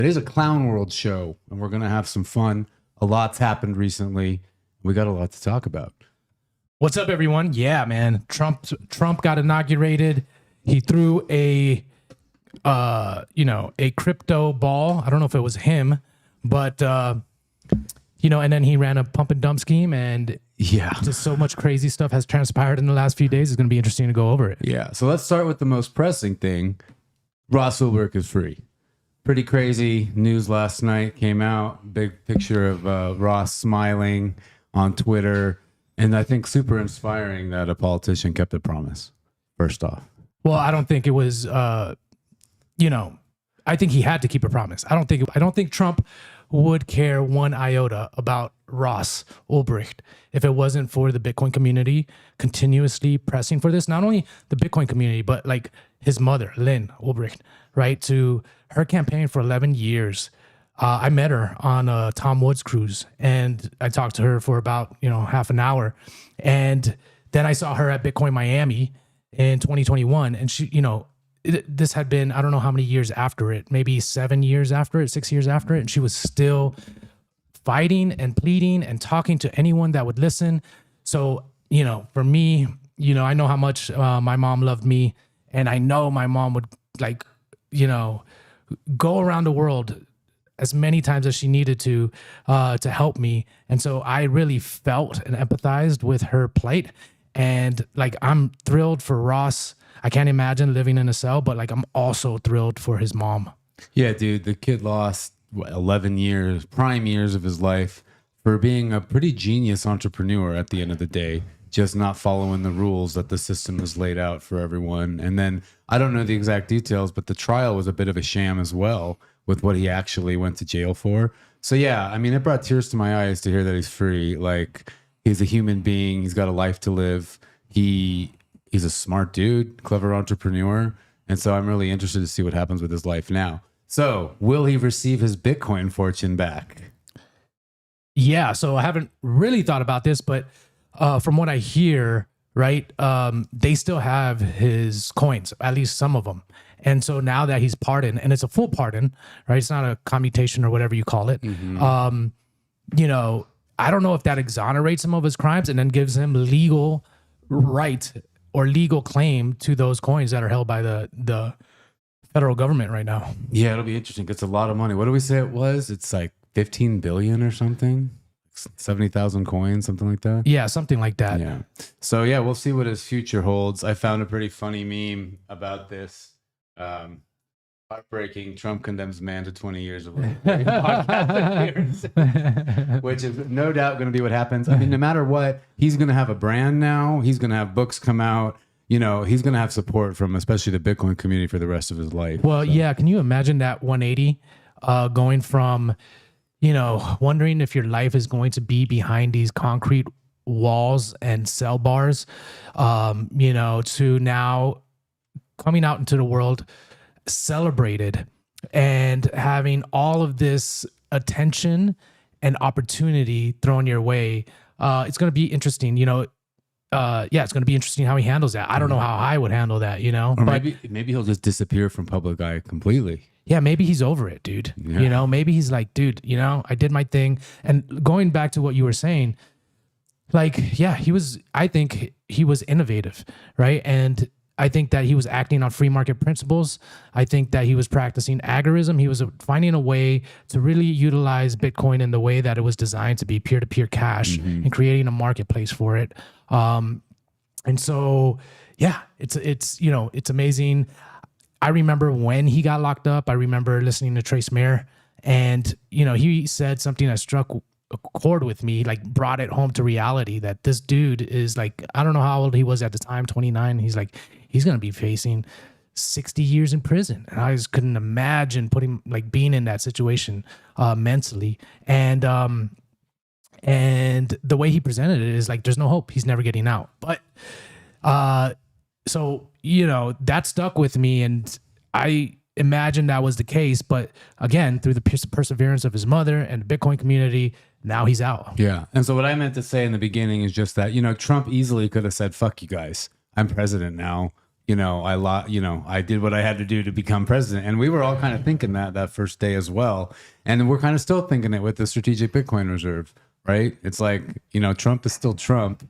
It is a Clown World show, and we're going to have some fun. A lot's happened recently. We got a lot to talk about. What's up, everyone? Yeah, man. Trump got inaugurated. He threw a crypto ball. I don't know if it was him, but and then he ran a pump and dump scheme, and just so much crazy stuff has transpired in the last few days. It's going to be interesting to go over it. Yeah. So let's start with the most pressing thing. Ross Ulbricht is free. Pretty crazy news last night came out. Big picture of Ross smiling on Twitter. And I think super inspiring that a politician kept a promise, first off. Well, I don't think it was, I think he had to keep a promise. I don't think Trump would care one iota about Ross Ulbricht if it wasn't for the Bitcoin community continuously pressing for this. Not only the Bitcoin community, but like his mother, Lynn Ulbricht, right? To her campaign for 11 years. I met her on a Tom Woods cruise, and I talked to her for about, half an hour. And then I saw her at Bitcoin Miami in 2021. And she, this had been, I don't know how many years after it, maybe 7 years after it, 6 years after it. And she was still fighting and pleading and talking to anyone that would listen. So, for me, I know how much my mom loved me, and I know my mom would go around the world as many times as she needed to help me. And so I really felt and empathized with her plight. And I'm thrilled for Ross. I can't imagine living in a cell, but I'm also thrilled for his mom. Yeah, dude, the kid lost 11 years, prime years of his life for being a pretty genius entrepreneur at the end of the day, just not following the rules that the system has laid out for everyone. And then I don't know the exact details, but the trial was a bit of a sham as well with what he actually went to jail for. So yeah, I mean, it brought tears to my eyes to hear that he's free. He's a human being. He's got a life to live. He's a smart dude, clever entrepreneur. And so I'm really interested to see what happens with his life now. So will he receive his Bitcoin fortune back? Yeah, so I haven't really thought about this, but from what I hear, right, they still have his coins, at least some of them. And so now that he's pardoned, and it's a full pardon, right? It's not a commutation or whatever you call it. Mm-hmm. I don't know if that exonerates him of his crimes and then gives him legal right or legal claim to those coins that are held by the federal government right now. Yeah, it'll be interesting. It's a lot of money. What do we say it was? It's like 15 billion or something. 70,000 coins, something like that. Yeah, something like that. Yeah. So yeah, we'll see what his future holds. I found a pretty funny meme about this. Heartbreaking. Trump condemns man to 20 years of life, which is no doubt going to be what happens. I mean, no matter what, he's going to have a brand now. He's going to have books come out. He's going to have support from especially the Bitcoin community for the rest of his life. Well, yeah. Can you imagine that 180 going from, wondering if your life is going to be behind these concrete walls and cell bars, to now coming out into the world, celebrated, and having all of this attention and opportunity thrown your way. It's going to be interesting, it's going to be interesting how he handles that. I don't know how I would handle that, Or maybe he'll just disappear from public eye completely. Yeah, maybe he's over it, dude. Yeah. Maybe he's like, dude, I did my thing. And going back to what you were saying, I think he was innovative, right? And I think that he was acting on free market principles. I think that he was practicing agorism. He was finding a way to really utilize Bitcoin in the way that it was designed to be, peer-to-peer cash, and creating a marketplace for it. And so, yeah, it's amazing. I remember when he got locked up. I remember listening to Trace Mayer, and he said something that struck a chord with me, brought it home to reality, that this dude is I don't know how old he was at the time, 29. He's going to be facing 60 years in prison. And I just couldn't imagine being in that situation mentally. And the way he presented it is there's no hope. He's never getting out. But so, that stuck with me, and I imagine that was the case. But again, through the perseverance of his mother and the Bitcoin community, now he's out. Yeah. And so what I meant to say in the beginning is just that, Trump easily could have said, fuck you guys. I'm president now. I did what I had to do to become president. And we were all kind of thinking that first day as well. And we're kind of still thinking it with the strategic Bitcoin reserve, right? It's like, Trump is still Trump.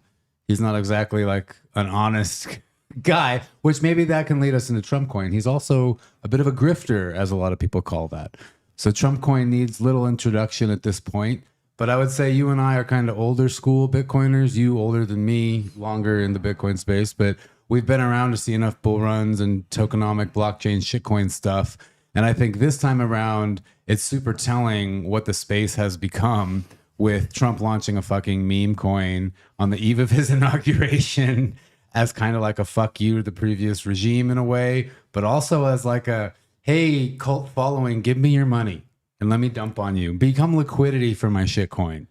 He's not exactly like an honest guy, which maybe that can lead us into Trump coin. He's also a bit of a grifter, as a lot of people call that. So Trump coin needs little introduction at this point. But I would say you and I are kind of older school Bitcoiners. You older than me, longer in the Bitcoin space, but we've been around to see enough bull runs and tokenomic blockchain shitcoin stuff. And I think this time around, it's super telling what the space has become with Trump launching a fucking meme coin on the eve of his inauguration as kind of like a fuck you to the previous regime in a way, but also as like a, hey, cult following, give me your money and let me dump on you. Become liquidity for my shitcoin.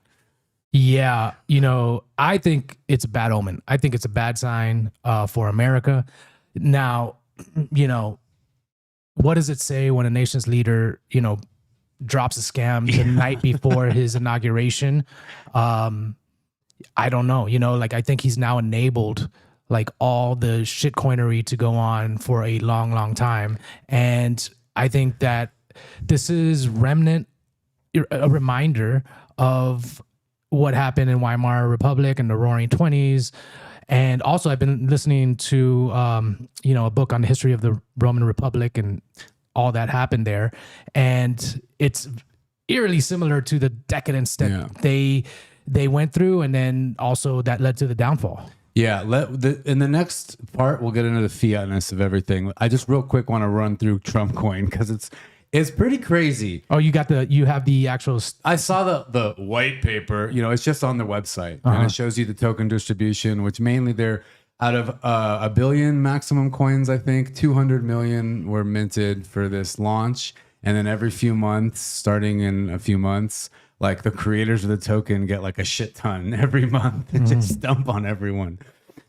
Yeah, I think it's a bad omen. I think it's a bad sign for America. Now, what does it say when a nation's leader, drops a scam the night before his inauguration? I don't know. I think he's now enabled like all the shitcoinery to go on for a long, long time. And I think that this is a reminder of what happened in Weimar Republic and the Roaring 20s. And also I've been listening to, a book on the history of the Roman Republic and all that happened there. And it's eerily similar to the decadence that they went through. And then also that led to the downfall. Yeah. In the next part, we'll get into the fiatness of everything. I just real quick want to run through Trump coin because it's pretty crazy. Oh, you have the actual. I saw the white paper. It's just on their website, and it shows you the token distribution, which mainly they're out of 1 billion maximum coins. I think 200 million were minted for this launch, and then every few months, starting in a few months, like the creators of the token get like a shit ton every month and just dump on everyone.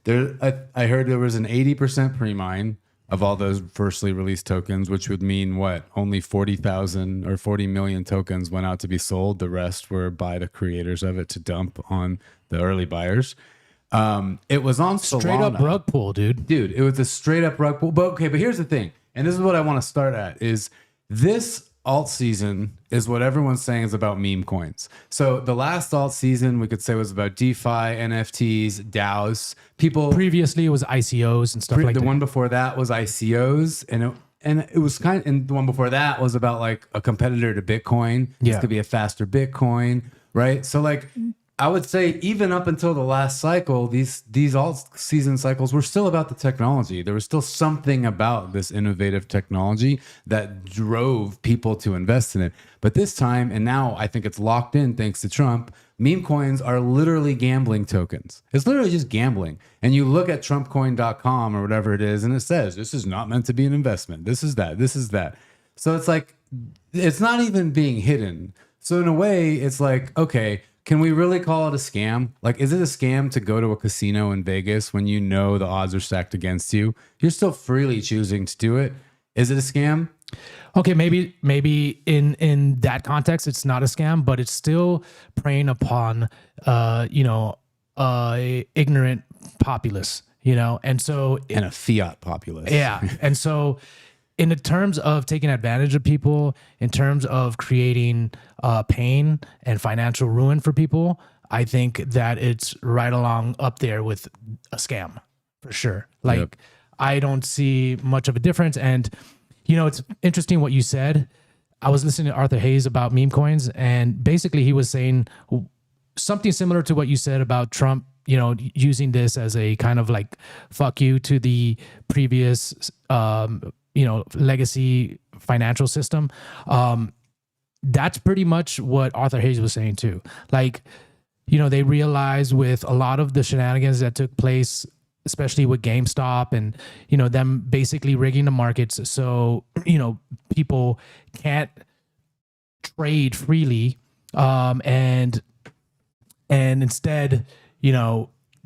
I heard there was an 80% pre-mine of all those firstly released tokens, which would mean what? Only 40,000 or 40 million tokens went out to be sold. The rest were by the creators of it to dump on the early buyers. It was on Solana. Straight up rug pull, dude. Dude, it was a straight up rug pull. But here's the thing. And this is what I want to start at is this alt season is what everyone's saying is about meme coins. So the last alt season we could say was about DeFi, NFTs, DAOs. Previously it was ICOs and stuff like that. The one before that was ICOs, and it was and the one before that was about like a competitor to Bitcoin. Yeah. This could be a faster Bitcoin, right? So like I would say even up until the last cycle, these alt season cycles were still about the technology. There was still something about this innovative technology that drove people to invest in it. But this time, and now I think it's locked in thanks to Trump, meme coins are literally gambling tokens. It's literally just gambling. And you look at trumpcoin.com or whatever it is, and it says, this is not meant to be an investment. This is that. This is that. So it's like, it's not even being hidden. So in a way, it's like, okay, can we really call it a scam? Like, is it a scam to go to a casino in Vegas when you know the odds are stacked against you? You're still freely choosing to do it. Is it a scam? Okay, maybe in that context, it's not a scam, but it's still preying upon, ignorant populace, and so and a fiat populace. Yeah, and so in the terms of taking advantage of people, in terms of creating pain and financial ruin for people, I think that it's right along up there with a scam for sure. Like, yep. I don't see much of a difference. And, it's interesting what you said. I was listening to Arthur Hayes about meme coins, and basically he was saying something similar to what you said about Trump, using this as a kind of like fuck you to the previous legacy financial system. That's pretty much what Arthur Hayes was saying too. Like, they realized with a lot of the shenanigans that took place, especially with GameStop and, them basically rigging the markets. So, people can't trade freely. And instead,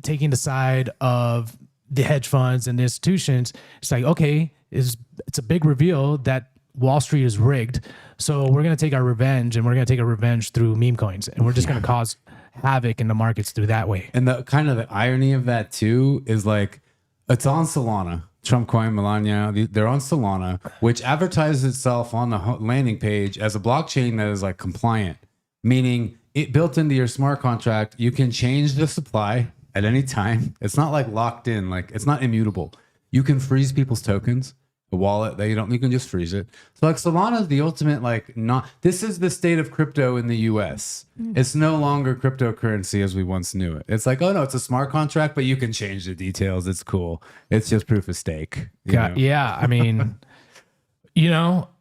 taking the side of the hedge funds and the institutions, it's like, okay, it's a big reveal that Wall Street is rigged. So we're going to take our revenge, and we're going to take our revenge through meme coins, and we're just going to cause havoc in the markets through that way. And the kind of the irony of that too is like, it's on Solana. Trump coin, Melania, they're on Solana, which advertises itself on the landing page as a blockchain that is like compliant, meaning it built into your smart contract. You can change the supply at any time. It's not like locked in, like it's not immutable. You can freeze people's tokens. The wallet that you can just freeze it. So like Solana is the ultimate, like, not, this is the state of crypto in the US. It's no longer cryptocurrency as we once knew it. It's like, oh no, it's a smart contract, but you can change the details. It's cool. It's just proof of stake. Yeah. I mean,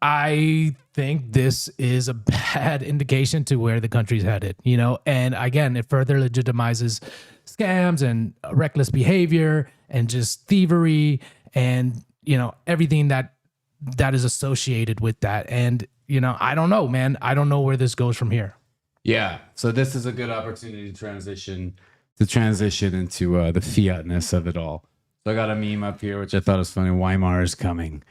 I think this is a bad indication to where the country's headed, and again, it further legitimizes scams and reckless behavior and just thievery and everything that is associated with that. And, I don't know, man. I don't know where this goes from here. Yeah. So this is a good opportunity to transition into the fiatness of it all. So I got a meme up here, which I thought was funny. Weimar is coming.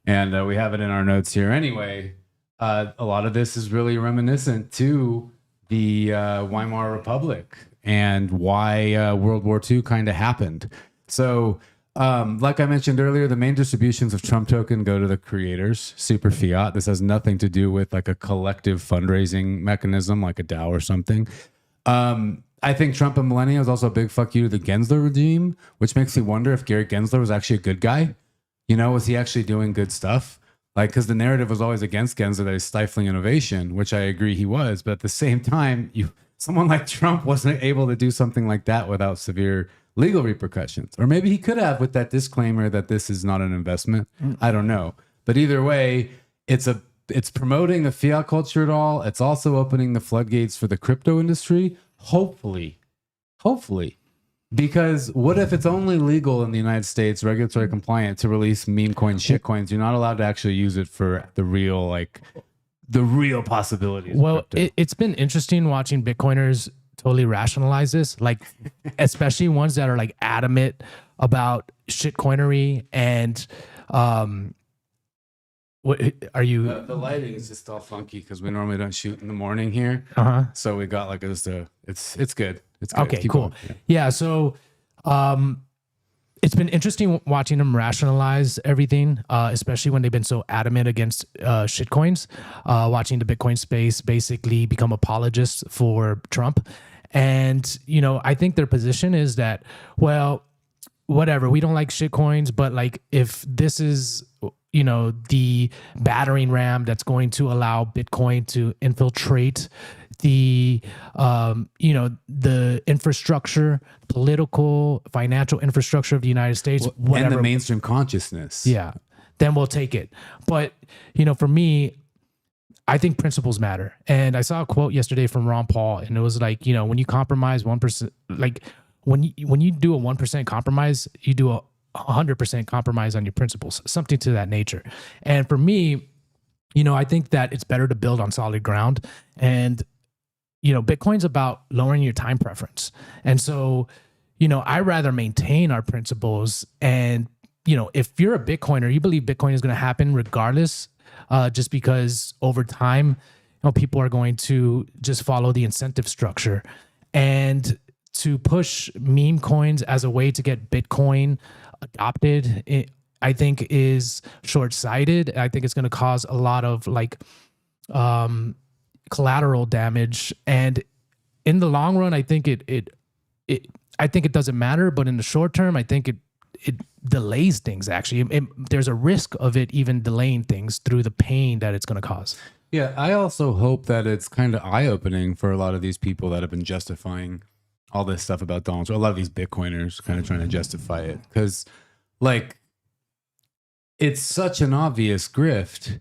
And we have it in our notes here. Anyway, a lot of this is really reminiscent to the Weimar Republic and why World War II kind of happened. So, like I mentioned earlier, the main distributions of Trump token go to the creators, super fiat. This has nothing to do with like a collective fundraising mechanism like a DAO or something. I think Trump and Melania is also a big fuck you to the Gensler regime, which makes me wonder if Gary Gensler was actually a good guy. Was he actually doing good stuff? Like, because the narrative was always against Gensler that he's stifling innovation, which I agree he was. But at the same time, someone like Trump wasn't able to do something like that without severe legal repercussions. Or maybe he could have with that disclaimer that this is not an investment. I don't know. But either way, it's promoting the fiat culture at all. It's also opening the floodgates for the crypto industry. Hopefully. Because what if it's only legal in the United States, regulatory compliant, to release meme coins, shit coins? You're not allowed to actually use it for the real possibilities. Well, it's been interesting watching Bitcoiners totally rationalize this, like especially ones that are like adamant about shitcoinery and what are you? The lighting is just all funky because we normally don't shoot in the morning here. So we got like it's good. It's good. Okay, cool. Yeah. So it's been interesting watching them rationalize everything, especially when they've been so adamant against shitcoins, watching the Bitcoin space basically become apologists for Trump. And, I think their position is that, well, whatever, we don't like shitcoins, but like if this is, the battering ram that's going to allow Bitcoin to infiltrate the infrastructure, political, financial infrastructure of the United States, whatever, and the mainstream consciousness. Yeah, then we'll take it. But for me, I think principles matter. And I saw a quote yesterday from Ron Paul, and it was like, when you compromise 1%, like when you do a 1% compromise, you do a 100% compromise on your principles, something to that nature. And for me, I think that it's better to build on solid ground. And Bitcoin's about lowering your time preference. And so, I rather maintain our principles. And, if you're a Bitcoiner, you believe Bitcoin is going to happen regardless, just because over time, people are going to just follow the incentive structure. And to push meme coins as a way to get Bitcoin adopted, I think is short-sighted. I think it's going to cause a lot of collateral damage, and in the long run, I think it doesn't matter. But in the short term, I think it delays things. Actually, there's a risk of it even delaying things through the pain that it's going to cause. Yeah, I also hope that it's kind of eye-opening for a lot of these people that have been justifying all this stuff about Donald Trump. A lot of these Bitcoiners kind of trying to justify it because, it's such an obvious grift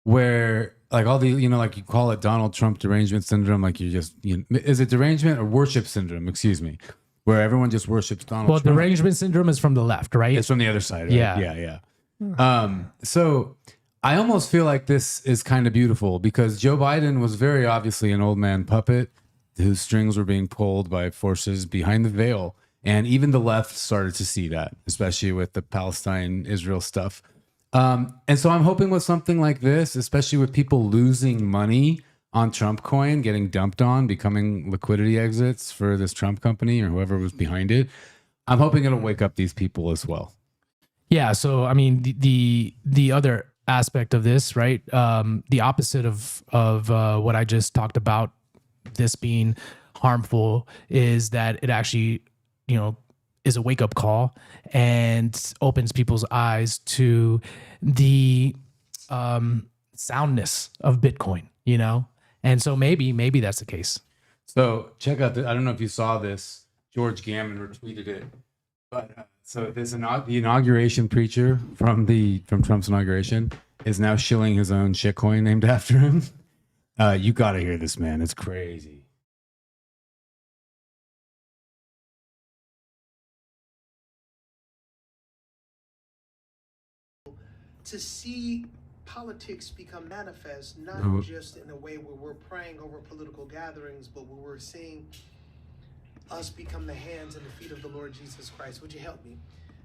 where. Like all the, like you call it Donald Trump derangement syndrome. Like is it derangement or worship syndrome? Excuse me, where everyone just worships Donald Trump. Well, derangement syndrome is from the left, right? It's from the other side, right? Yeah. So I almost feel like this is kind of beautiful because Joe Biden was very obviously an old man puppet whose strings were being pulled by forces behind the veil. And even the left started to see that, especially with the Palestine-Israel stuff. And so I'm hoping with something like this, especially with people losing money on Trump coin, getting dumped on, becoming liquidity exits for this Trump company or whoever was behind it, I'm hoping it'll wake up these people as well. Yeah. So I mean, the other aspect of this, right? The opposite of what I just talked about, this being harmful, is that it actually, you know, is a wake up call and opens people's eyes to the soundness of Bitcoin. You know, and so maybe that's the case. So check out I don't know if you saw this. George Gammon retweeted it. But so there's the inauguration preacher from Trump's inauguration is now shilling his own shitcoin named after him. You got to hear this, man. It's crazy. To see politics become manifest, not just in a way where we're praying over political gatherings, but where we're seeing us become the hands and the feet of the Lord Jesus Christ. Would you help me?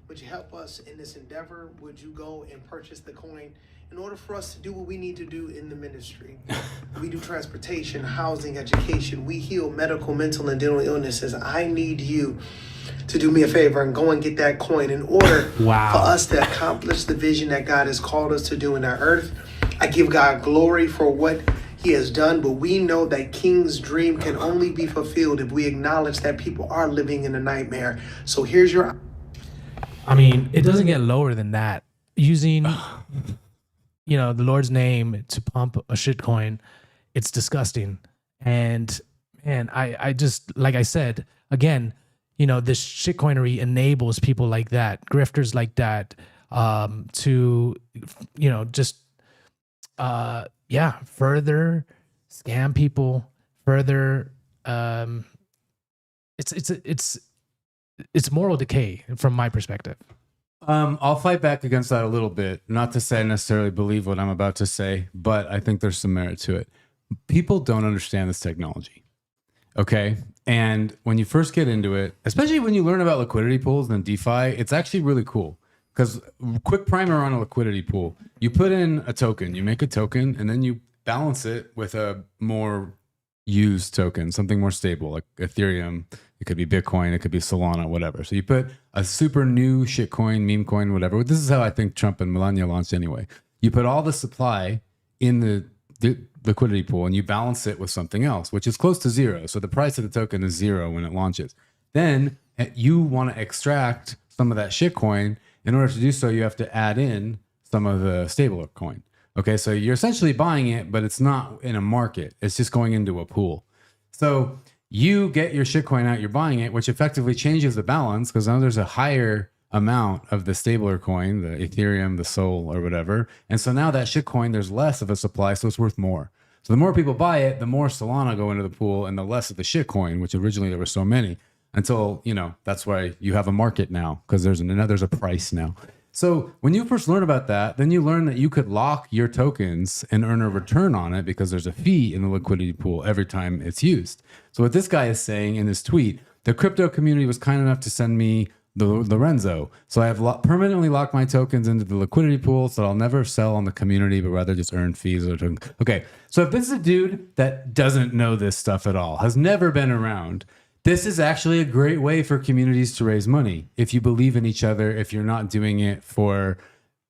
Would you help us in this endeavor? Would you go and purchase the coin in order for us to do what we need to do in the ministry? We do transportation, housing, education. We heal medical, mental, and dental illnesses. I need you to do me a favor and go and get that coin in order for us to accomplish the vision that God has called us to do in our earth. I give God glory for what he has done, but we know that King's dream can only be fulfilled if we acknowledge that people are living in a nightmare. So here's your... I mean, it doesn't get lower than that. Using, you know, the Lord's name to pump a shit coin, it's disgusting. And man, I just, like I said, again, you know, this shitcoinery enables people like that, grifters like that, to, you know, just, further scam people, further, it's moral decay from my perspective. I'll fight back against that a little bit. Not to say I necessarily believe what I'm about to say, but I think there's some merit to it. People don't understand this technology. Okay. And when you first get into it, especially when you learn about liquidity pools and DeFi, it's actually really cool. Because quick primer on a liquidity pool, you put in a token, you make a token, and then you balance it with a more used token, something more stable, like Ethereum. It could be Bitcoin, it could be Solana, whatever. So you put a super new shitcoin, meme coin, whatever. This is how I think Trump and Melania launched anyway. You put all the supply in the liquidity pool and you balance it with something else, which is close to zero. So the price of the token is zero when it launches. Then you want to extract some of that shitcoin. In order to do so, you have to add in some of the stable coin. Okay, so you're essentially buying it, but it's not in a market. It's just going into a pool. So you get your shitcoin out, you're buying it, which effectively changes the balance because now there's a higher amount of the stabler coin, the Ethereum, the Sol, or whatever. And so now that shitcoin, there's less of a supply, so it's worth more. So the more people buy it, the more Solana go into the pool and the less of the shitcoin, which originally there were so many. Until, you know, that's why you have a market now because there's a price now. So when you first learn about that, then you learn that you could lock your tokens and earn a return on it because there's a fee in the liquidity pool every time it's used. So what this guy is saying in his tweet, the crypto community was kind enough to send me the Lorenzo. So I have permanently locked my tokens into the liquidity pool so I'll never sell on the community, but rather just earn fees. Okay, so if this is a dude that doesn't know this stuff at all, has never been around, this is actually a great way for communities to raise money. If you believe in each other, if you're not doing it for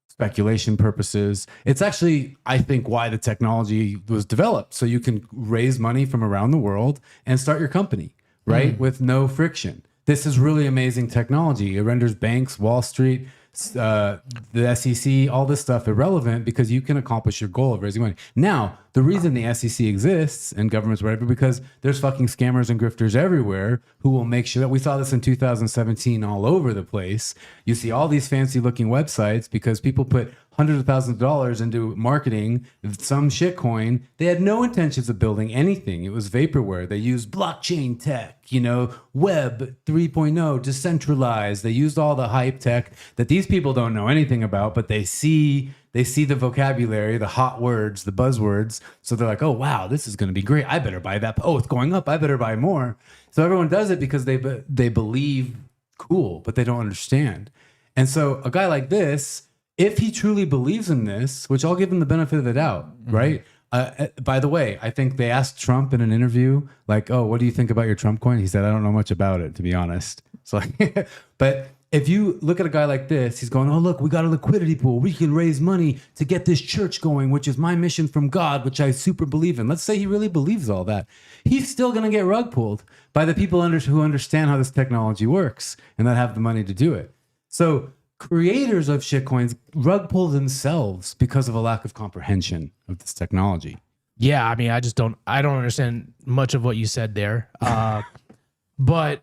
speculation purposes, it's actually, I think, why the technology was developed. So you can raise money from around the world and start your company, right? With no friction. This is really amazing technology. It renders banks, Wall Street, the SEC, all this stuff irrelevant because you can accomplish your goal of raising money. Now, the reason the SEC exists and governments, whatever, because there's fucking scammers and grifters everywhere who will make sure that we saw this in 2017 all over the place. You see all these fancy looking websites because people put hundreds of thousands of dollars into marketing some shitcoin. They had no intentions of building anything. It was vaporware. They used blockchain tech, you know, web 3.0, decentralized. They used all the hype tech that these people don't know anything about, but they see the vocabulary, the hot words, the buzzwords. So they're like, oh, wow, this is going to be great. I better buy that. Oh, it's going up. I better buy more. So everyone does it because they believe cool, but they don't understand. And so a guy like this, if he truly believes in this, which I'll give him the benefit of the doubt, right? By the way, I think they asked Trump in an interview, like, oh, what do you think about your Trump coin? He said, I don't know much about it, to be honest. So, but if you look at a guy like this, he's going, oh, look, we got a liquidity pool. We can raise money to get this church going, which is my mission from God, which I super believe in. Let's say he really believes all that. He's still going to get rug pulled by the people who understand how this technology works and that have the money to do it. So creators of shitcoins rug pull themselves because of a lack of comprehension of this technology. Yeah, I mean, I don't understand much of what you said there. But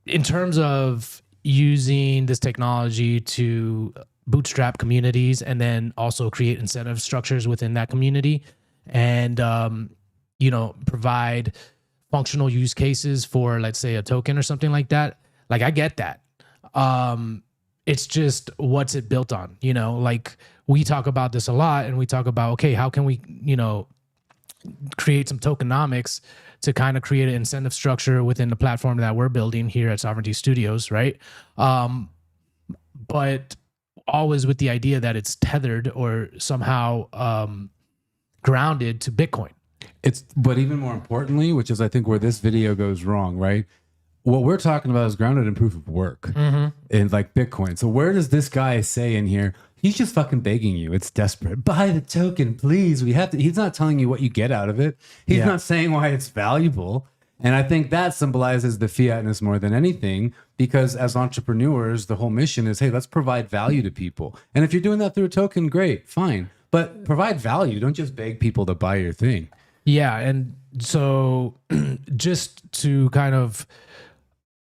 in terms of using this technology to bootstrap communities and then also create incentive structures within that community and, provide functional use cases for, let's say, a token or something like that. Like, I get that. It's just, what's it built on? Like, we talk about this a lot, and we talk about, okay, how can we, create some tokenomics to kind of create an incentive structure within the platform that we're building here at Sovereignty Studios, right? But always with the idea that it's tethered or somehow grounded to Bitcoin. But even more importantly, which is I think where this video goes wrong, right? What we're talking about is grounded in proof of work in like Bitcoin. So where does this guy say in here? He's just fucking begging you. It's desperate. Buy the token, please. We have to. He's not telling you what you get out of it. He's not saying why it's valuable. And I think that symbolizes the fiatness more than anything, because as entrepreneurs, the whole mission is, hey, let's provide value to people. And if you're doing that through a token, great, fine. But provide value. Don't just beg people to buy your thing. Yeah. And so just to kind of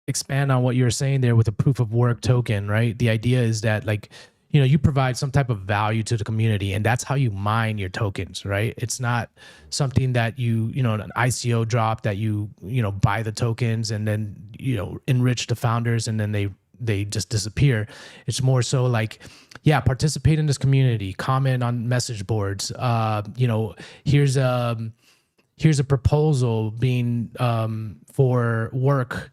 expand on what you're saying there with a proof of work token, right? The idea is that, like, you provide some type of value to the community, and that's how you mine your tokens, right? It's not something that an ICO drop that you buy the tokens and then, enrich the founders and then they just disappear. It's more so like, yeah, participate in this community, comment on message boards. Here's a proposal being for work,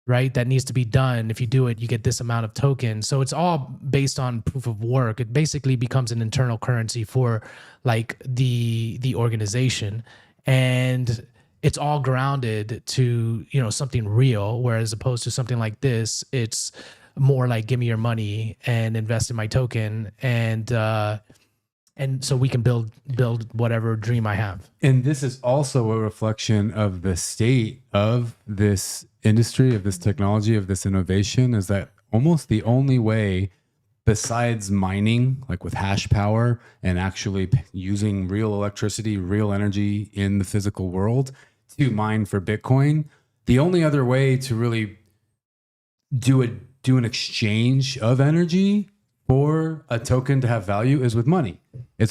right, that needs to be done. If you do it, you get this amount of tokens. So it's all based on proof of work. It basically becomes an internal currency for like the organization, and it's all grounded to something real. Whereas opposed to something like this, it's more like, give me your money and invest in my token, and so we can build whatever dream I have. And this is also a reflection of the state of this industry, of this technology, of this innovation, is that almost the only way besides mining, like with hash power and actually using real electricity, real energy in the physical world to mine for Bitcoin, the only other way to really do an exchange of energy for a token to have value is with money.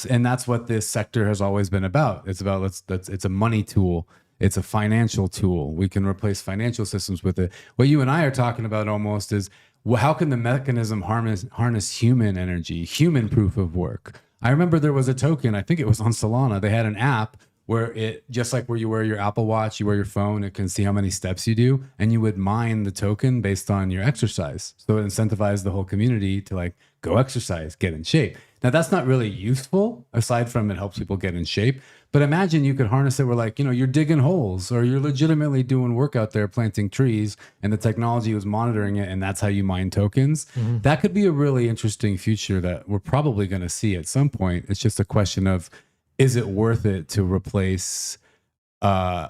And that's what this sector has always been about. It's about it's a money tool. It's a financial tool. We can replace financial systems with it. What you and I are talking about almost is, well, how can the mechanism harness human energy, human proof of work? I remember there was a token, I think it was on Solana. They had an app where it, just like where you wear your Apple Watch, you wear your phone, it can see how many steps you do, and you would mine the token based on your exercise. So it incentivized the whole community to like go exercise, get in shape. Now that's not really useful aside from it helps people get in shape. But imagine you could harness it where like, you're digging holes or you're legitimately doing work out there, planting trees, and the technology was monitoring it. And that's how you mine tokens. Mm-hmm. That could be a really interesting future that we're probably going to see at some point. It's just a question of, is it worth it to replace like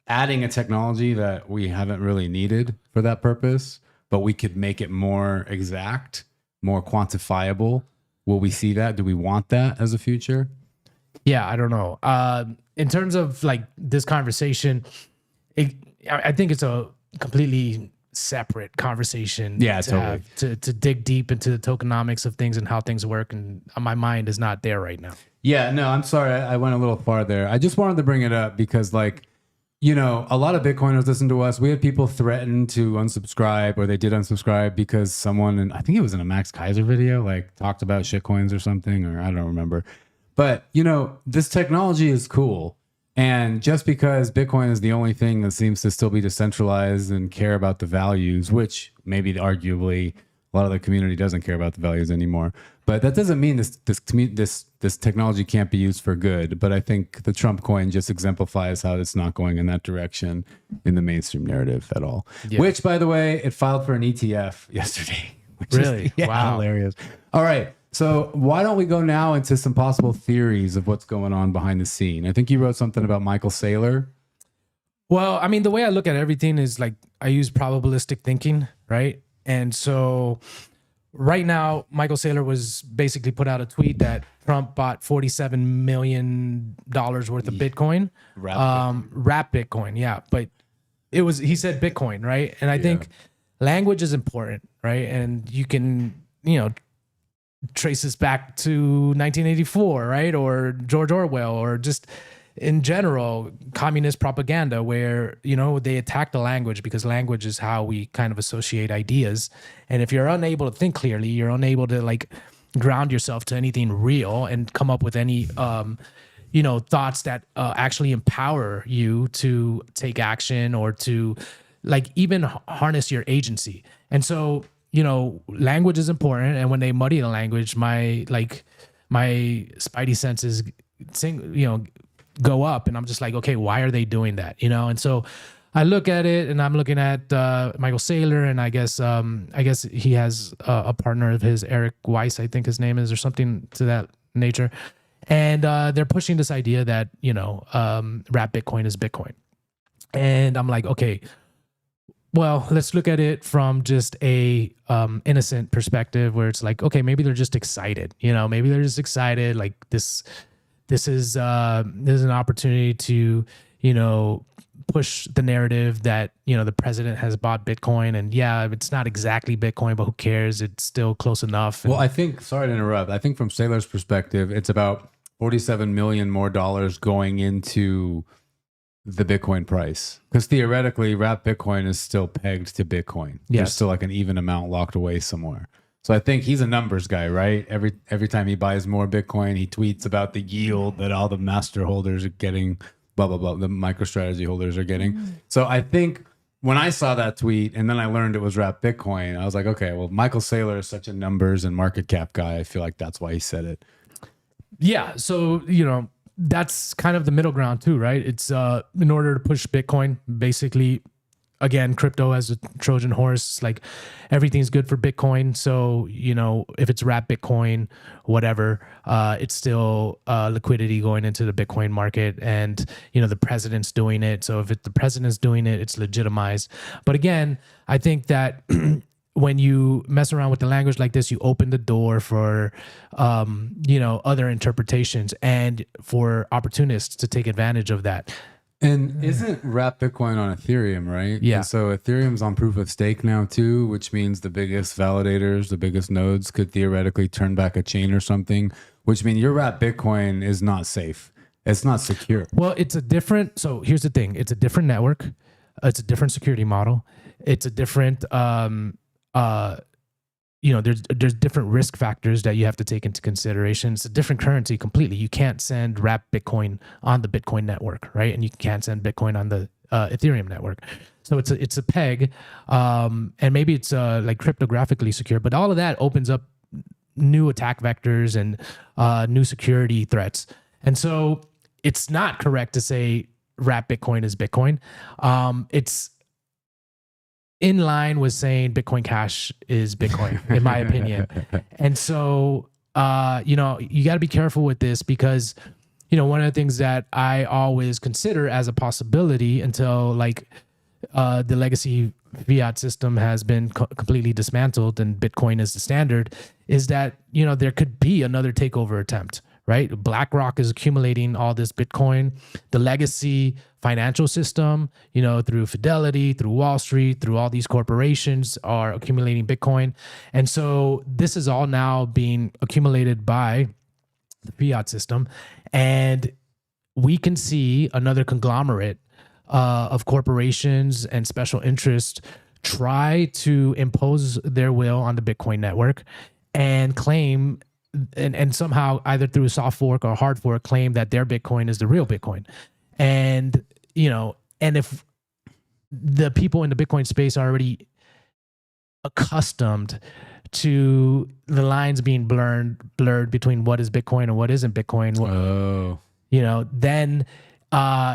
adding a technology that we haven't really needed for that purpose, but we could make it more exact, more quantifiable. Will we see that? Do we want that as a future? Yeah, I don't know. In terms of like this conversation, I think it's a completely separate conversation. Yeah, to dig deep into the tokenomics of things and how things work, and my mind is not there right now. Yeah, no, I'm sorry. I went a little far there. I just wanted to bring it up because like, a lot of Bitcoiners listen to us. We had people threaten to unsubscribe, or they did unsubscribe because someone, and I think it was in a Max Kaiser video, like talked about shitcoins or something, or I don't remember. But, this technology is cool. And just because Bitcoin is the only thing that seems to still be decentralized and care about the values, which maybe arguably a lot of the community doesn't care about the values anymore. But that doesn't mean this technology can't be used for good. But I think the Trump coin just exemplifies how it's not going in that direction in the mainstream narrative at all. Yeah. Which, by the way, it filed for an ETF yesterday. Which Really? is, Wow. hilarious. All right. So why don't we go now into some possible theories of what's going on behind the scene? I think you wrote something about Michael Saylor. Well, I mean, the way I look at everything is like I use probabilistic thinking, right? And so right now, Michael Saylor was basically put out a tweet that Trump bought $47 million worth of Bitcoin. Wrap Bitcoin, yeah. But he said Bitcoin, right? And I think language is important, right? And you can, trace this back to 1984, right? Or George Orwell, or just in general, communist propaganda, where, they attack the language because language is how we kind of associate ideas. And if you're unable to think clearly, you're unable to like ground yourself to anything real and come up with any, thoughts that actually empower you to take action or to like even harness your agency. And so, language is important. And when they muddy the language, my spidey senses go up, and I'm just like, okay, why are they doing that? And so I look at it, and I'm looking at Michael Saylor, and I guess he has a partner of his, Eric Weiss, I think his name is, or something to that nature. And they're pushing this idea that, wrap Bitcoin is Bitcoin. And I'm like, okay, well, let's look at it from just a innocent perspective, where it's like, okay, maybe they're just excited, maybe they're just excited. Like this is an opportunity to, push the narrative that, the president has bought Bitcoin, and yeah, it's not exactly Bitcoin, but who cares? It's still close enough. Well, I think, sorry to interrupt, I think from Saylor's perspective, it's about $47 million more going into the Bitcoin price, because theoretically wrap Bitcoin is still pegged to Bitcoin. Yes. There's still like an even amount locked away somewhere. So I think he's a numbers guy, right? Every time he buys more Bitcoin, he tweets about the yield that all the master holders are getting, blah, blah, blah, the MicroStrategy holders are getting. So I think when I saw that tweet and then I learned it was wrap Bitcoin, I was like, okay, well, Michael Saylor is such a numbers and market cap guy. I feel like that's why he said it. Yeah. So, that's kind of the middle ground too, right? It's in order to push Bitcoin, basically, again, crypto as a Trojan horse, like everything's good for Bitcoin. So, if it's wrap Bitcoin, whatever, it's still liquidity going into the Bitcoin market, and, the president's doing it. So if the president's doing it, it's legitimized. But again, I think that when you mess around with the language like this, you open the door for, other interpretations and for opportunists to take advantage of that. And isn't wrap Bitcoin on Ethereum, right? Yeah. And so Ethereum's on proof of stake now too, which means the biggest validators, the biggest nodes could theoretically turn back a chain or something, which means your wrap Bitcoin is not safe. It's not secure. Well, so here's the thing. It's a different network. It's a different security model. It's a different, there's different risk factors that you have to take into consideration. It's a different currency completely. You can't send wrap Bitcoin on the Bitcoin network, right? And you can't send Bitcoin on the Ethereum network. So it's a peg, and maybe it's like cryptographically secure, but all of that opens up new attack vectors and new security threats. And so it's not correct to say wrap Bitcoin is Bitcoin. It's in line with saying Bitcoin Cash is Bitcoin, in my opinion. And so, you got to be careful with this, because, one of the things that I always consider as a possibility until the legacy fiat system has been completely dismantled and Bitcoin is the standard, is that, there could be another takeover attempt, right? BlackRock is accumulating all this Bitcoin. The legacy financial system, through Fidelity, through Wall Street, through all these corporations are accumulating Bitcoin. And so this is all now being accumulated by the fiat system. And we can see another conglomerate of corporations and special interests try to impose their will on the Bitcoin network and claim and somehow either through a soft fork or a hard fork claim that their Bitcoin is the real Bitcoin. And, and if the people in the Bitcoin space are already accustomed to the lines being blurred between what is Bitcoin and what isn't Bitcoin, Oh, then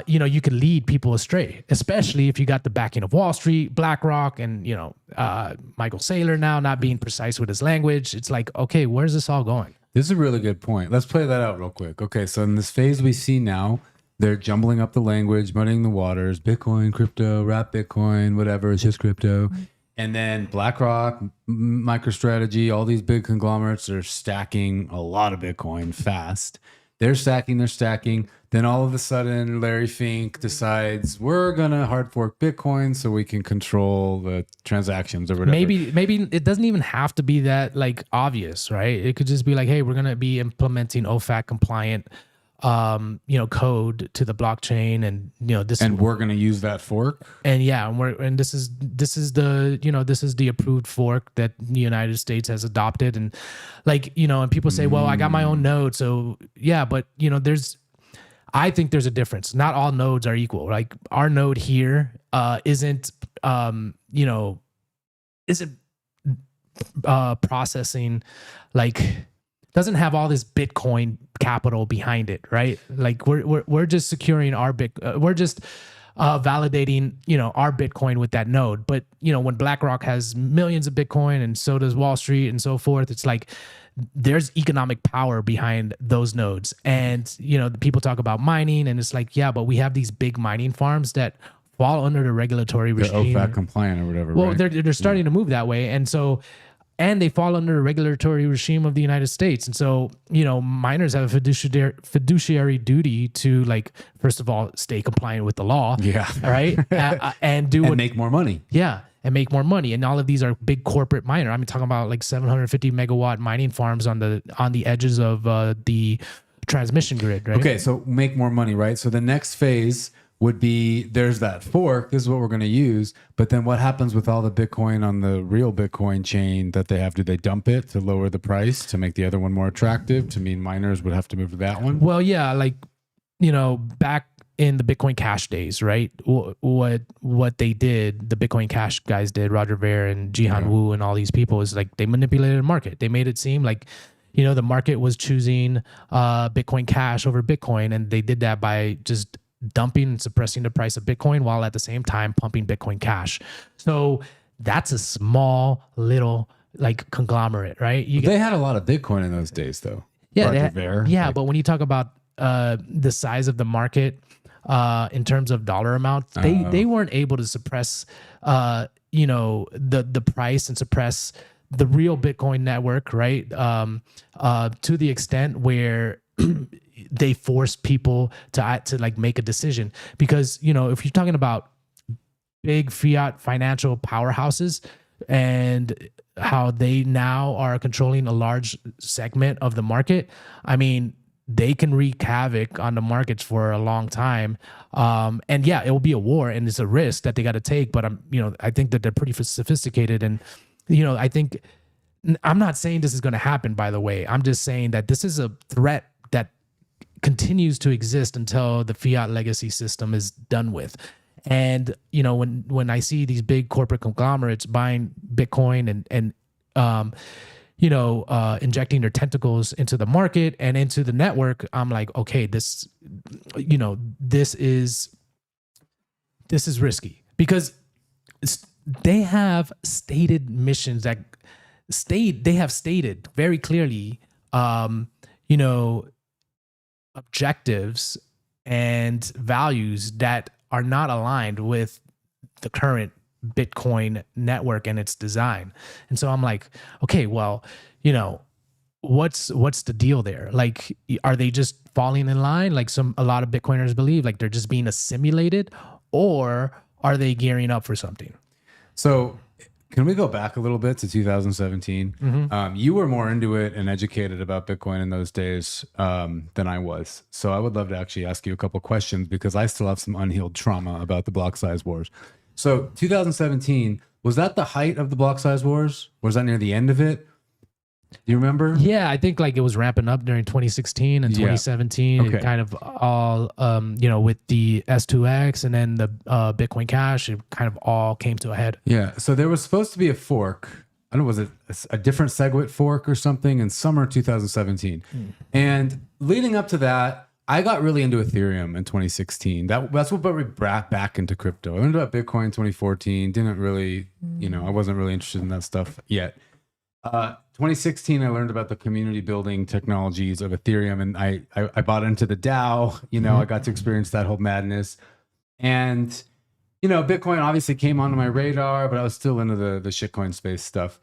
you can lead people astray, especially if you got the backing of Wall Street, BlackRock, and Michael Saylor now not being precise with his language. It's like, okay, where's this all going? this is a really good point. Let's play that out real quick. Okay, so in this phase we see now, they're jumbling up the language, muddying the waters, Bitcoin, crypto, wrap Bitcoin, whatever, it's just crypto. And then BlackRock, MicroStrategy, all these big conglomerates are stacking a lot of Bitcoin fast. They're stacking. Then all of a sudden, Larry Fink decides we're going to hard fork Bitcoin so we can control the transactions or whatever. Maybe it doesn't even have to be that like obvious, right? It could just be like, hey, we're going to be implementing OFAC compliant code to the blockchain, and we're going to use that fork. And this is the approved fork that the United States has adopted. And and people say, well, I got my own node. So yeah, but I think there's a difference. Not all nodes are equal. Like our node here isn't processing, doesn't have all this Bitcoin capital behind it, right? Like we're just securing our we're just validating our Bitcoin with that node. But when BlackRock has millions of Bitcoin and so does Wall Street and so forth, it's like there's economic power behind those nodes. And the people talk about mining, and it's like, yeah, but we have these big mining farms that fall under the regulatory regime. They're OFAC compliant or whatever. Well, right? they're starting to move that way, and they fall under the regulatory regime of the United States. And so, miners have a fiduciary duty to, first of all, stay compliant with the law. Yeah. Right. And make more money. Yeah. And make more money. And all of these are big corporate miner. I'm talking about 750 megawatt mining farms on the edges of the transmission grid. Right. Okay. So make more money, right? So the next phase would be there's that fork. This is what we're going to use. But then what happens with all the Bitcoin on the real Bitcoin chain that they have? Do they dump it to lower the price to make the other one more attractive? To mean miners would have to move to that one? Well, yeah, back in the Bitcoin Cash days, right? What they did, the Bitcoin Cash guys did, Roger Ver and Jihan Wu and all these people, is they manipulated the market. They made it seem like the market was choosing Bitcoin Cash over Bitcoin, and they did that by just dumping and suppressing the price of Bitcoin while at the same time pumping Bitcoin Cash. So that's a small little conglomerate, right? They had a lot of Bitcoin in those days, though. Yeah, but when you talk about the size of the market in terms of dollar amount, they weren't able to suppress the price and suppress the real Bitcoin network, right? To the extent where they forced people to make a decision. Because if you're talking about big fiat financial powerhouses and how they now are controlling a large segment of the market, I mean, they can wreak havoc on the markets for a long time. And yeah, it will be a war, and it's a risk that they got to take. But I think that they're pretty sophisticated, and I think I'm not saying this is going to happen. By the way, I'm just saying that this is a threat that continues to exist until the fiat legacy system is done with. And when I see these big corporate conglomerates buying Bitcoin and injecting their tentacles into the market and into the network, I'm like, okay, this is risky, because they have stated missions they have stated very clearly, objectives and values that are not aligned with the current Bitcoin network and its design. And so I'm like, okay, well, what's the deal there? Are they just falling in line a lot of Bitcoiners believe, they're just being assimilated, or are they gearing up for something? So can we go back a little bit to 2017? Mm-hmm. You were more into it and educated about Bitcoin in those days than I was. So I would love to actually ask you a couple questions, because I still have some unhealed trauma about the block size wars. So 2017, was that the height of the block size wars? Was that near the end of it? Do you remember? Yeah, I think it was ramping up during 2016 and 2017. Okay. It kind of all, with the S2X and then the Bitcoin Cash, it kind of all came to a head. Yeah. So there was supposed to be a fork I don't know, was it a different SegWit fork or something in summer 2017. And leading up to that, I got really into Ethereum in 2016. That's what brought me back into crypto. I learned about Bitcoin in 2014. Didn't really, I wasn't really interested in that stuff yet. 2016, I learned about the community building technologies of Ethereum, and I bought into the DAO. I got to experience that whole madness. And Bitcoin obviously came onto my radar, but I was still into the shitcoin space stuff.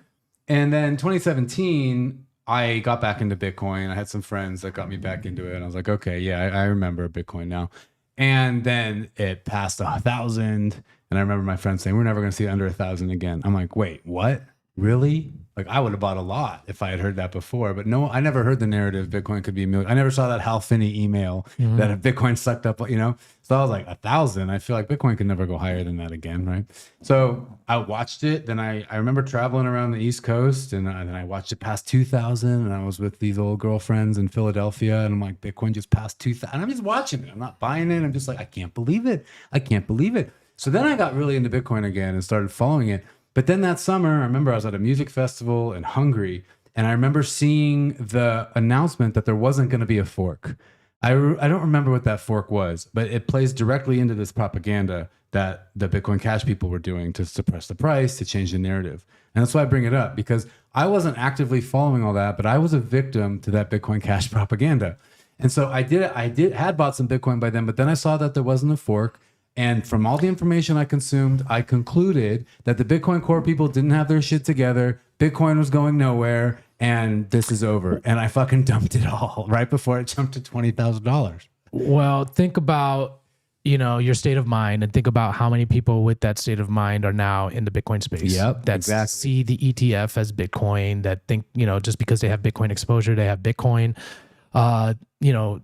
And then 2017, I got back into Bitcoin. I had some friends that got me back into it. And I was like, okay, yeah, I remember Bitcoin now. And then it passed 1,000. And I remember my friends saying, we're never going to see it under 1,000 again. I'm like, wait, what? Really? Like, I would have bought a lot if I had heard that before. But no, I never heard the narrative Bitcoin could be a million. I never saw that Hal Finney email that if Bitcoin sucked up, So I was like, 1,000. I feel like Bitcoin could never go higher than that again, right? So I watched it. Then I remember traveling around the East Coast, and then I watched it past 2,000. And I was with these old girlfriends in Philadelphia, and I'm like, Bitcoin just passed 2,000. And I'm just watching it. I'm not buying it. I'm just like, I can't believe it. I can't believe it. So then I got really into Bitcoin again and started following it. But then that summer, I remember I was at a music festival in Hungary, and I remember seeing the announcement that there wasn't going to be a fork. I don't remember what that fork was, but it plays directly into this propaganda that the Bitcoin Cash people were doing to suppress the price, to change the narrative. And that's why I bring it up, because I wasn't actively following all that, but I was a victim to that Bitcoin Cash propaganda. And so I had bought some Bitcoin by then, but then I saw that there wasn't a fork. And from all the information I consumed, I concluded that the Bitcoin core people didn't have their shit together. Bitcoin was going nowhere, and this is over. And I fucking dumped it all right before it jumped to $20,000. Well, think about, your state of mind, and think about how many people with that state of mind are now in the Bitcoin space. Yep, that exactly. see the ETF as Bitcoin, that think, just because they have Bitcoin exposure, they have Bitcoin.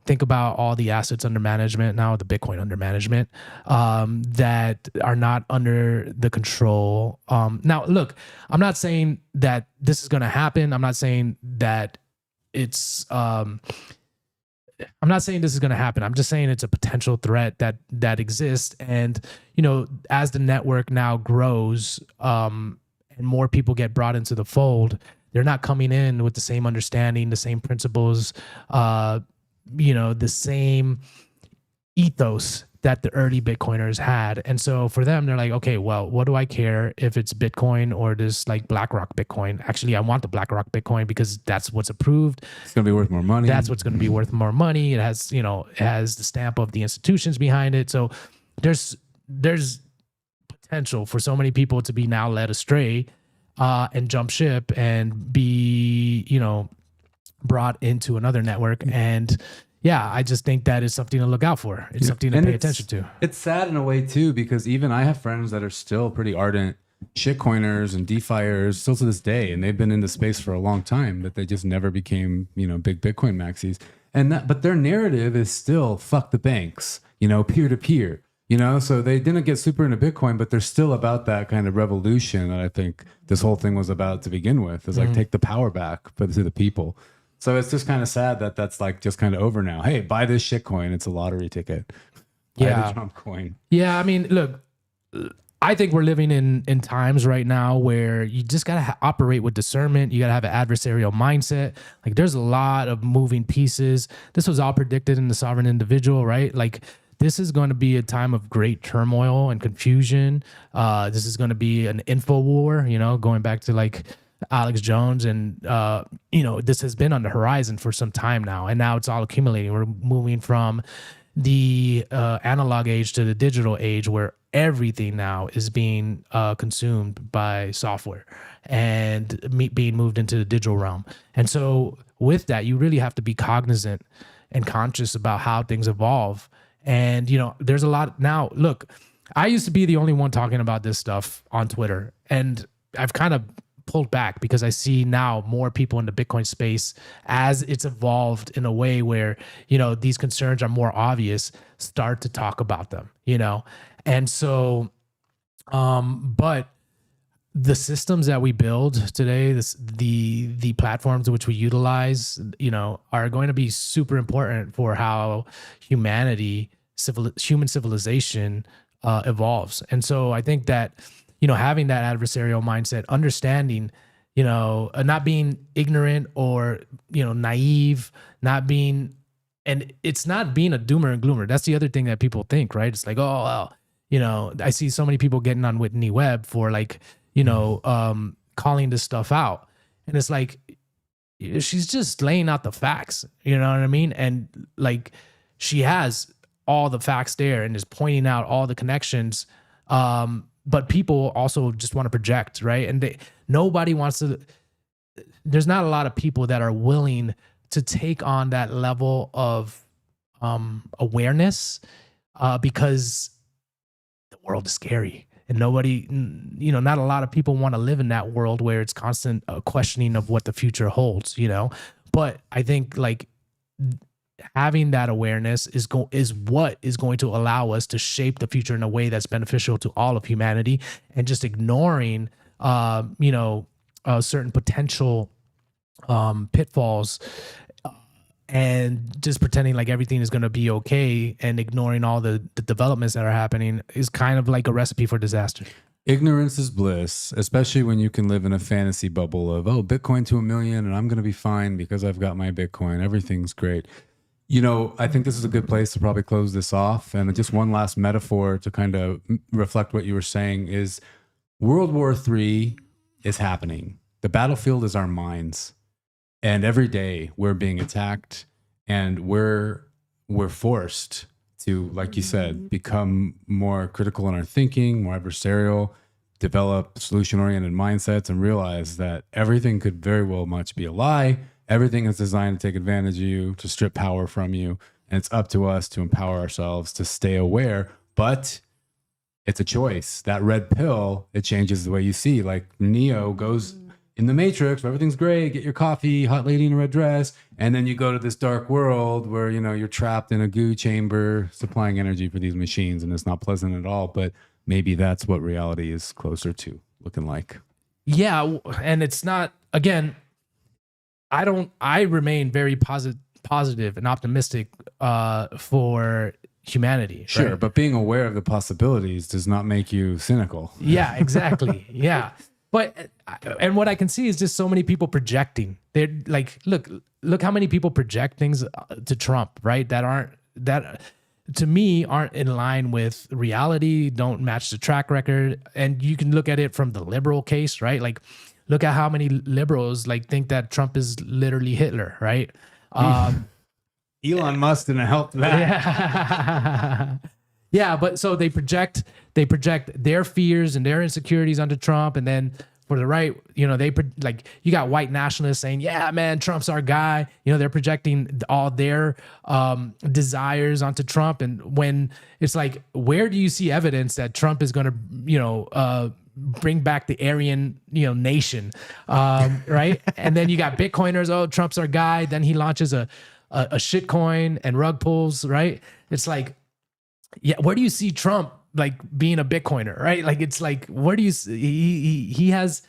Think about all the assets under management now, the Bitcoin under management, that are not under the control. Now, look, I'm not saying that this is going to happen. I'm not saying that it's, I'm not saying this is going to happen. I'm just saying it's a potential threat that exists. And, as the network now grows, and more people get brought into the fold, they're not coming in with the same understanding, the same principles, the same ethos that the early Bitcoiners had. And so for them, they're like, okay, well, what do I care if it's Bitcoin or this like BlackRock Bitcoin? Actually, I want the BlackRock Bitcoin because that's what's approved. It's going to be worth more money. That's what's going to be worth more money. It has, it has the stamp of the institutions behind it. So there's potential for so many people to be now led astray and jump ship and be, brought into another network. And yeah, I just think that is something to look out for. It's something to pay attention to. It's sad in a way too, because even I have friends that are still pretty ardent shitcoiners and DeFiers still to this day, and they've been in the space for a long time, that they just never became, big Bitcoin maxis. But their narrative is still fuck the banks, peer to peer. So they didn't get super into Bitcoin, but they're still about that kind of revolution that I think this whole thing was about to begin with. Is like take the power back to the people. So it's just kind of sad that that's like just kind of over now. Hey, buy this shit coin. It's a lottery ticket. Buy the Trump coin. Yeah, I mean, look, I think we're living in times right now where you just got to operate with discernment. You got to have an adversarial mindset. Like there's a lot of moving pieces. This was all predicted in the Sovereign Individual, right? Like this is going to be a time of great turmoil and confusion. This is going to be an info war, going back to like Alex Jones. And, this has been on the horizon for some time now. And now it's all accumulating. We're moving from the analog age to the digital age, where everything now is being consumed by software and being moved into the digital realm. And so with that, you really have to be cognizant and conscious about how things evolve. And, there's a lot now. Look, I used to be the only one talking about this stuff on Twitter, and I've kind of pulled back because I see now more people in the Bitcoin space as it's evolved in a way where, these concerns are more obvious, start to talk about them, And so, but the systems that we build today, the platforms which we utilize, are going to be super important for how human civilization evolves. And so I think that, having that adversarial mindset, understanding, not being ignorant or, naive, not being, and it's not being a doomer and gloomer. That's the other thing that people think, right? It's like, oh, well, I see so many people getting on Whitney Webb for like, calling this stuff out. And it's like, she's just laying out the facts, you know what I mean? And like, she has all the facts there and is pointing out all the connections. But people also just want to project, right? And nobody wants to, there's not a lot of people that are willing to take on that level of awareness because the world is scary. And nobody, not a lot of people want to live in that world where it's constant questioning of what the future holds, But I think like having that awareness is what is going to allow us to shape the future in a way that's beneficial to all of humanity, and just ignoring, certain potential pitfalls and just pretending like everything is going to be okay and ignoring all the developments that are happening is kind of like a recipe for disaster. Ignorance is bliss, especially when you can live in a fantasy bubble of, Bitcoin to 1 million and I'm going to be fine because I've got my Bitcoin. Everything's great. I think this is a good place to probably close this off. And just one last metaphor to kind of reflect what you were saying is World War III is happening. The battlefield is our minds. And every day we're being attacked, and we're forced to, like you said, become more critical in our thinking, more adversarial, develop solution-oriented mindsets, and realize that everything could very well much be a lie. Everything is designed to take advantage of you, to strip power from you, and it's up to us to empower ourselves to stay aware. But it's a choice. That red pill, it changes the way you see. Like Neo goes in the Matrix, where everything's great, get your coffee, hot lady in a red dress, and then you go to this dark world where, you're trapped in a goo chamber supplying energy for these machines, and it's not pleasant at all. But maybe that's what reality is closer to looking like. Yeah, and it's not, again, I remain very positive and optimistic for humanity. Sure, right? But being aware of the possibilities does not make you cynical. Yeah, exactly. Yeah. But, and what I can see is just so many people projecting. They're like, look how many people project things to Trump, right? That to me aren't in line with reality, don't match the track record. And you can look at it from the liberal case, right? Like, look at how many liberals like think that Trump is literally Hitler, right? Elon Musk didn't help that. Yeah. Yeah, but so they project their fears and their insecurities onto Trump, and then for the right, like you got white nationalists saying, "Yeah, man, Trump's our guy." They're projecting all their desires onto Trump, and when it's like, where do you see evidence that Trump is going to, bring back the Aryan, nation, right? And then you got Bitcoiners, "Oh, Trump's our guy." Then he launches a shit coin and rug pulls, right? It's like, yeah, where do you see Trump like being a Bitcoiner, right? Like, it's like, where do you he has,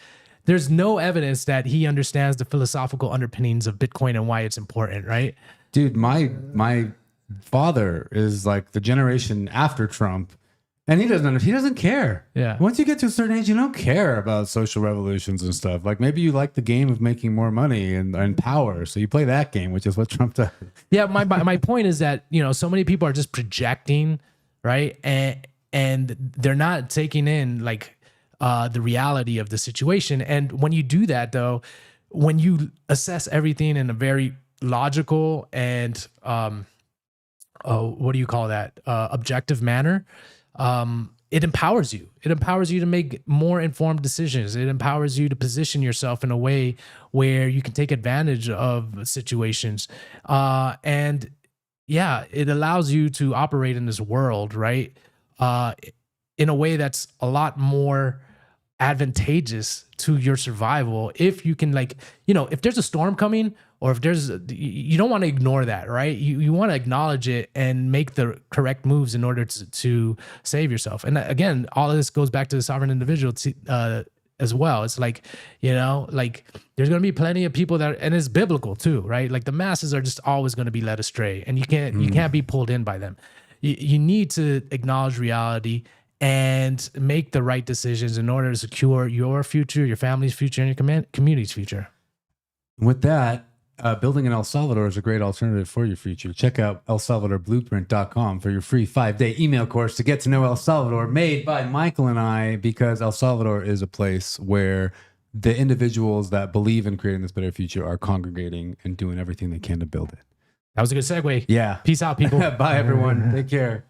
there's no evidence that he understands the philosophical underpinnings of Bitcoin and why it's important, right? Dude, my father is like the generation after Trump, and he doesn't care. Yeah. Once you get to a certain age, you don't care about social revolutions and stuff. Like, maybe you like the game of making more money and power, so you play that game, which is what Trump does. Yeah, my point is that, so many people are just projecting, right? And they're not taking in like the reality of the situation. And when you do that, though, when you assess everything in a very logical and what do you call that? Objective manner, it empowers you. It empowers you to make more informed decisions. It empowers you to position yourself in a way where you can take advantage of situations. And yeah, it allows you to operate in this world, right? In a way that's a lot more advantageous to your survival. If you can, like, if there's a storm coming, or if you don't want to ignore that, right? You want to acknowledge it and make the correct moves in order to save yourself. And again, all of this goes back to the sovereign individual as well. It's like, like there's going to be plenty of people and it's biblical too, right? Like the masses are just always going to be led astray, and you can't be pulled in by them. You need to acknowledge reality and make the right decisions in order to secure your future, your family's future, and your community's future. With that, building in El Salvador is a great alternative for your future. Check out elsalvadorblueprint.com for your free 5-day email course to get to know El Salvador, made by Michael and I, because El Salvador is a place where the individuals that believe in creating this better future are congregating and doing everything they can to build it. That was a good segue. Yeah. Peace out, people. Bye, everyone. Take care.